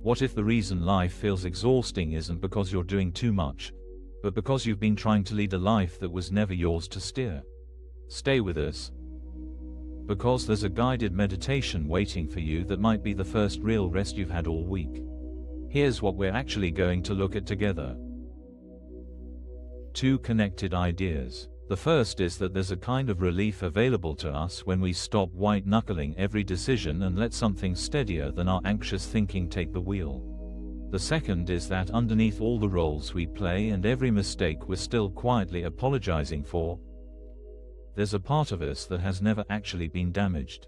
What if the reason life feels exhausting isn't because you're doing too much, but because you've been trying to lead a life that was never yours to steer? Stay with us, because there's a guided meditation waiting for you that might be the first real rest you've had all week. Here's what we're actually going to look at together. 2 connected ideas. The first is that there's a kind of relief available to us when we stop white-knuckling every decision and let something steadier than our anxious thinking take the wheel. The second is that underneath all the roles we play and every mistake we're still quietly apologizing for, there's a part of us that has never actually been damaged.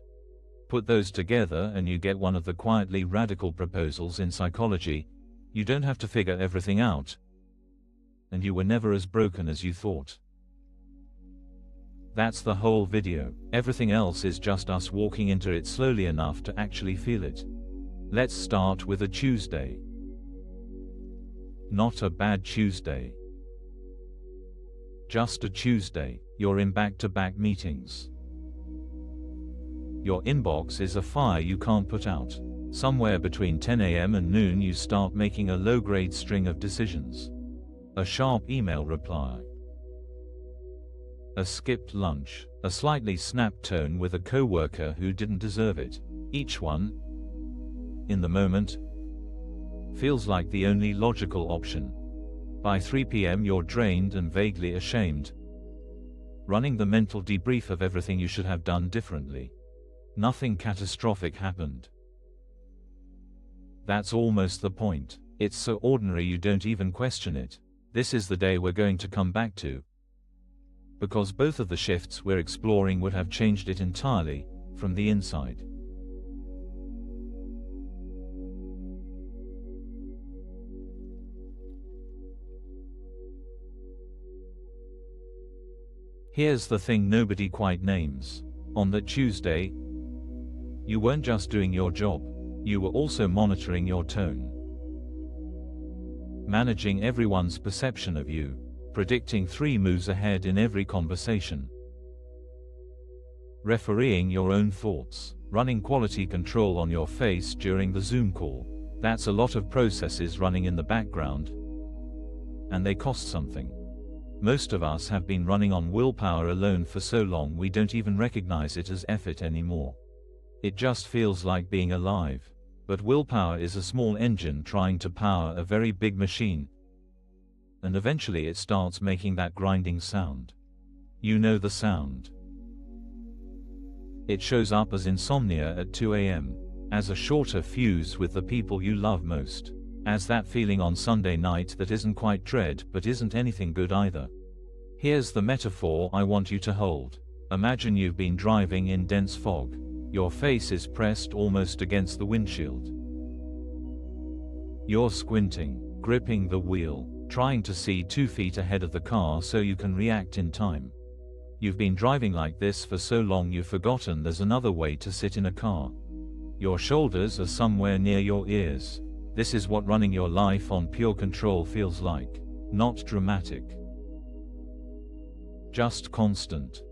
Put those together and you get one of the quietly radical proposals in psychology: you don't have to figure everything out, and you were never as broken as you thought. That's the whole video. Everything else is just us walking into it slowly enough to actually feel it. Let's start with a Tuesday. Not a bad Tuesday. Just a Tuesday. You're in back-to-back meetings. Your inbox is a fire you can't put out. Somewhere between 10 a.m. and noon you start making a low-grade string of decisions. A sharp email reply. A skipped lunch, a slightly snapped tone with a coworker who didn't deserve it. Each one, in the moment, feels like the only logical option. By 3 p.m. you're drained and vaguely ashamed, running the mental debrief of everything you should have done differently. Nothing catastrophic happened. That's almost the point. It's so ordinary you don't even question it. This is the day we're going to come back to, because both of the shifts we're exploring would have changed it entirely, from the inside. Here's the thing nobody quite names. On that Tuesday, you weren't just doing your job, you were also monitoring your tone. Managing everyone's perception of you, predicting 3 moves ahead in every conversation. Refereeing your own thoughts, running quality control on your face during the Zoom call. That's a lot of processes running in the background, and they cost something. Most of us have been running on willpower alone for so long we don't even recognize it as effort anymore. It just feels like being alive. But willpower is a small engine trying to power a very big machine, and eventually it starts making that grinding sound. You know the sound. It shows up as insomnia at 2 a.m., as a shorter fuse with the people you love most, as that feeling on Sunday night that isn't quite dread but isn't anything good either. Here's the metaphor I want you to hold. Imagine you've been driving in dense fog. Your face is pressed almost against the windshield. You're squinting, gripping the wheel, trying to see 2 feet ahead of the car so you can react in time. You've been driving like this for so long you've forgotten there's another way to sit in a car. Your shoulders are somewhere near your ears. This is what running your life on pure control feels like. Not dramatic. Just constant.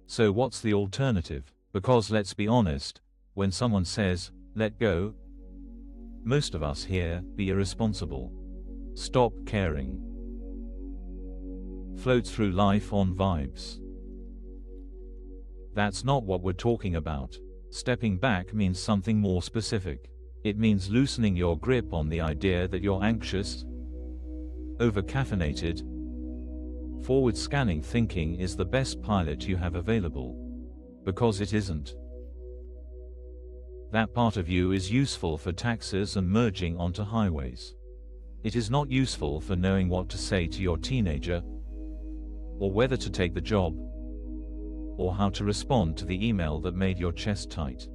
So what's the alternative? Because let's be honest, when someone says, let go, most of us hear, be irresponsible. Stop caring. Float through life on vibes. That's not what we're talking about. Stepping back means something more specific. It means loosening your grip on the idea that you're anxious, over-caffeinated. Forward-scanning thinking is the best pilot you have available. Because it isn't. That part of you is useful for taxis and merging onto highways. It is not useful for knowing what to say to your teenager, or whether to take the job, or how to respond to the email that made your chest tight.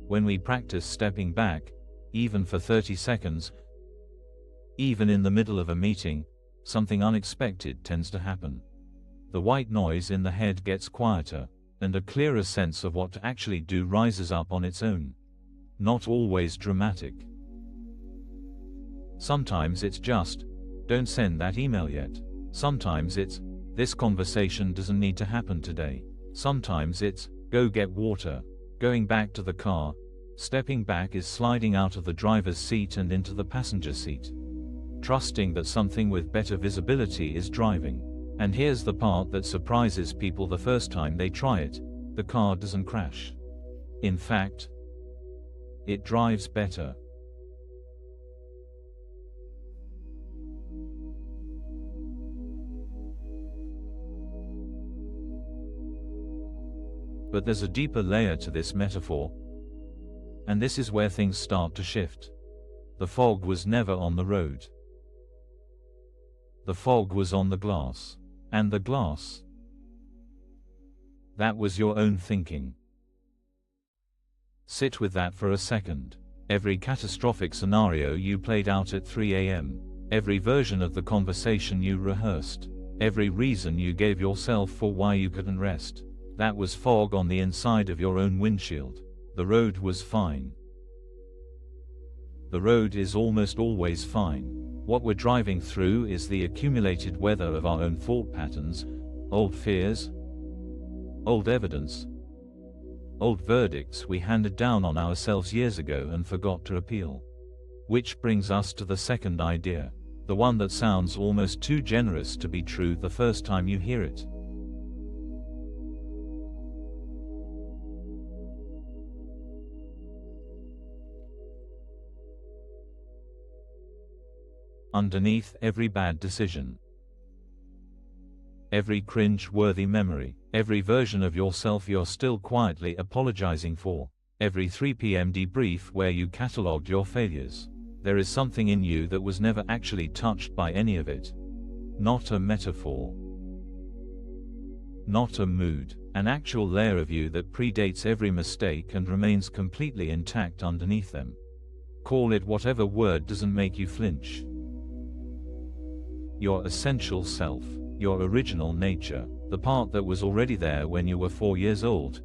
When we practice stepping back, even for 30 seconds, even in the middle of a meeting, something unexpected tends to happen. The white noise in the head gets quieter, and a clearer sense of what to actually do rises up on its own. Not always dramatic. Sometimes it's just, don't send that email yet. Sometimes it's, This conversation doesn't need to happen today. Sometimes it's, go get water. Going back to the car. Stepping back is sliding out of the driver's seat and into the passenger seat. Trusting that something with better visibility is driving. And here's the part that surprises people the first time they try it. The car doesn't crash. In fact, it drives better. But there's a deeper layer to this metaphor. And this is where things start to shift. The fog was never on the road. The fog was on the glass. And the glass, that was your own thinking. Sit with that for a second. Every catastrophic scenario you played out at 3 a.m., every version of the conversation you rehearsed, every reason you gave yourself for why you couldn't rest, that was fog on the inside of your own windshield. The road was fine. The road is almost always fine. What we're driving through is the accumulated weather of our own thought patterns, old fears, old evidence, old verdicts we handed down on ourselves years ago and forgot to appeal. Which brings us to the second idea, the one that sounds almost too generous to be true the first time you hear it. Underneath every bad decision, every cringe-worthy memory, every version of yourself you're still quietly apologizing for, every 3 p.m. debrief where you catalogued your failures, there is something in you that was never actually touched by any of it. Not a metaphor. Not a mood. An actual layer of you that predates every mistake and remains completely intact underneath them. Call it whatever word doesn't make you flinch. Your essential self, your original nature, the part that was already there when you were 4 years old.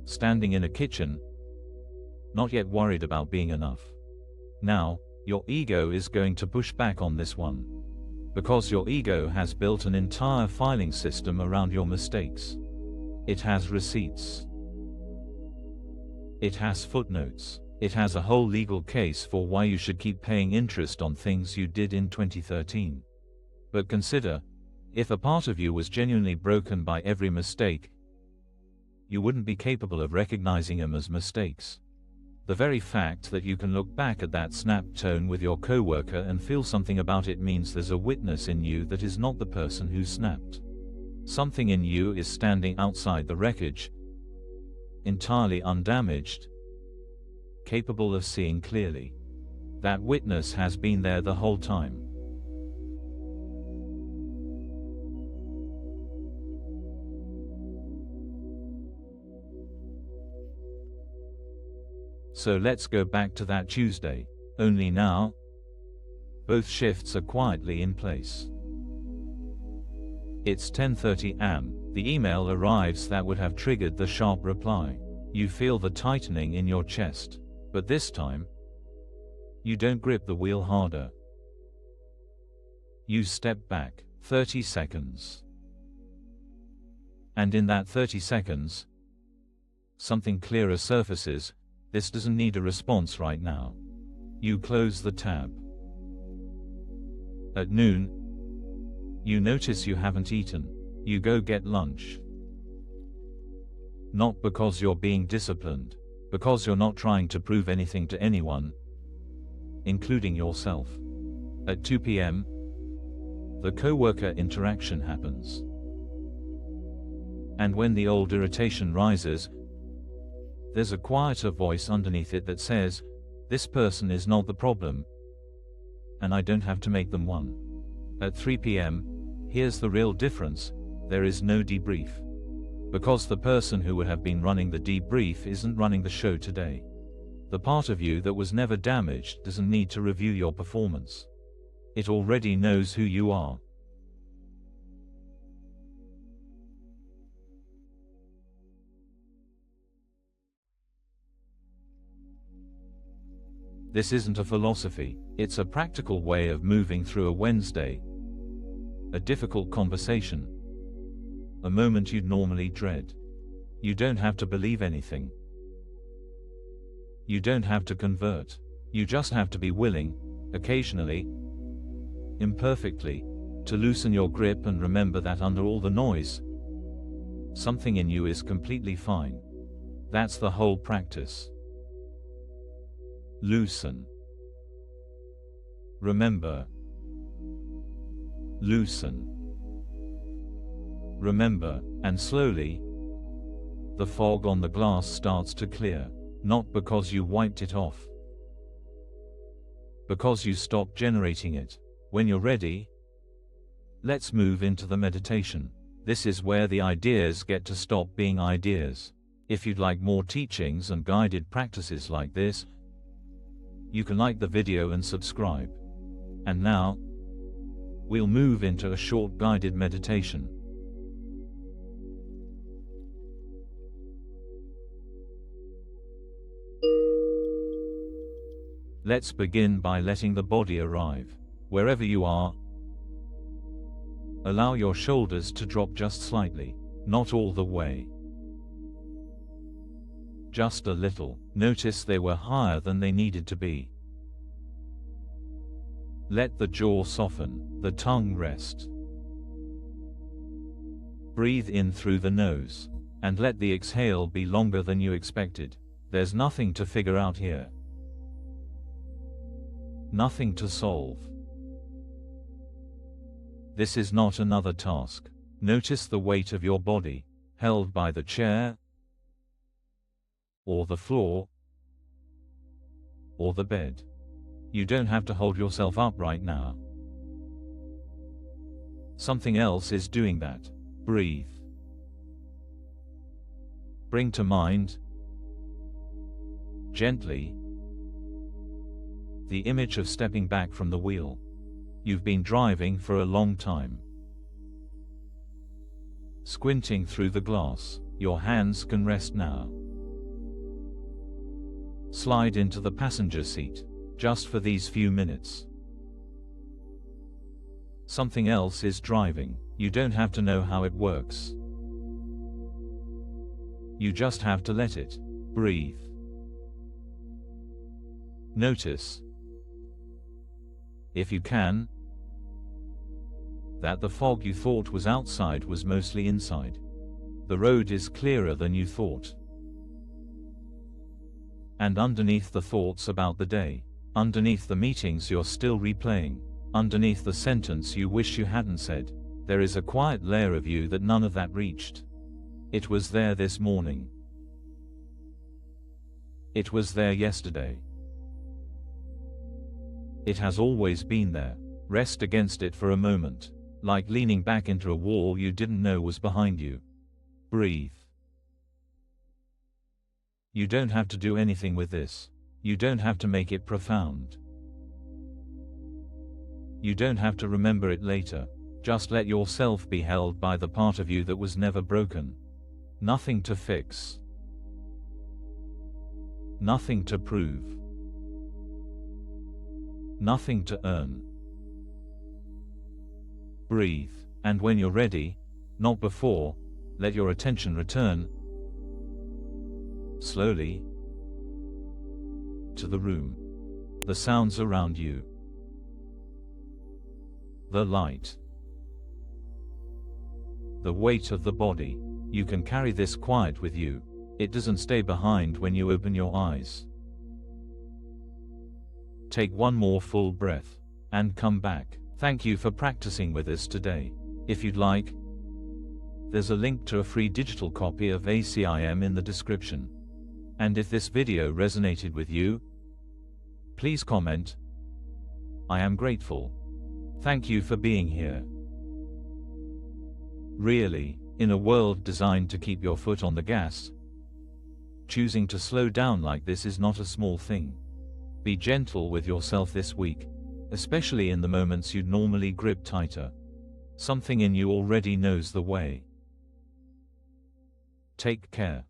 Standing in a kitchen, not yet worried about being enough. Now, your ego is going to push back on this one. Because your ego has built an entire filing system around your mistakes. It has receipts. It has footnotes. It has a whole legal case for why you should keep paying interest on things you did in 2013. But consider, if a part of you was genuinely broken by every mistake, you wouldn't be capable of recognizing them as mistakes. The very fact that you can look back at that snap tone with your coworker and feel something about it means there's a witness in you that is not the person who snapped. Something in you is standing outside the wreckage, entirely undamaged, capable of seeing clearly. That witness has been there the whole time. So let's go back to that Tuesday. Only now, both shifts are quietly in place. It's 10:30 am. The email arrives that would have triggered the sharp reply. You feel the tightening in your chest. But this time, you don't grip the wheel harder. You step back 30 seconds. And in that 30 seconds, something clearer surfaces. This doesn't need a response right now. You close the tab. At noon, you notice you haven't eaten. You go get lunch. Not because you're being disciplined. Because you're not trying to prove anything to anyone, including yourself. At 2 p.m., the coworker interaction happens. And when the old irritation rises, there's a quieter voice underneath it that says, this person is not the problem, and I don't have to make them one. At 3 p.m., here's the real difference, there is no debrief. Because the person who would have been running the debrief isn't running the show today. The part of you that was never damaged doesn't need to review your performance. It already knows who you are. This isn't a philosophy, it's a practical way of moving through a Wednesday. a difficult conversation, a moment you'd normally dread. You don't have to believe anything. You don't have to convert. You just have to be willing, occasionally, imperfectly, to loosen your grip and remember that under all the noise, something in you is completely fine. That's the whole practice. Loosen. Remember. Loosen. Remember, and slowly, the fog on the glass starts to clear, not because you wiped it off, because you stopped generating it. When you're ready, let's move into the meditation. This is where the ideas get to stop being ideas. If you'd like more teachings and guided practices like this, you can like the video and subscribe. And now, we'll move into a short guided meditation. Let's begin by letting the body arrive. Wherever you are, allow your shoulders to drop just slightly, not all the way. Just a little. Notice they were higher than they needed to be. Let the jaw soften, the tongue rest. Breathe in through the nose, and let the exhale be longer than you expected. There's nothing to figure out here. Nothing to solve. This is not another task. Notice the weight of your body, held by the chair, or the floor, or the bed. You don't have to hold yourself up right now. Something else is doing that. Breathe. Bring to mind, gently, the image of stepping back from the wheel. You've been driving for a long time. Squinting through the glass, your hands can rest now. Slide into the passenger seat, just for these few minutes. Something else is driving. You don't have to know how it works. You just have to let it. Breathe. Notice, if you can, that the fog you thought was outside was mostly inside. The road is clearer than you thought. And underneath the thoughts about the day, underneath the meetings you're still replaying, underneath the sentence you wish you hadn't said, there is a quiet layer of you that none of that reached. It was there this morning. It was there yesterday. It has always been there. Rest against it for a moment, like leaning back into a wall you didn't know was behind you. Breathe. You don't have to do anything with this. You don't have to make it profound. You don't have to remember it later. Just let yourself be held by the part of you that was never broken. Nothing to fix. Nothing to prove. Nothing to earn. Breathe, and when you're ready, not before, let your attention return, slowly, to the room, the sounds around you, the light, the weight of the body. You can carry this quiet with you. It doesn't stay behind when you open your eyes. Take one more full breath, and come back. Thank you for practicing with us today. If you'd like, there's a link to a free digital copy of ACIM in the description. And if this video resonated with you, please comment. I am grateful. Thank you for being here. Really, in a world designed to keep your foot on the gas, choosing to slow down like this is not a small thing. Be gentle with yourself this week, especially in the moments you'd normally grip tighter. Something in you already knows the way. Take care.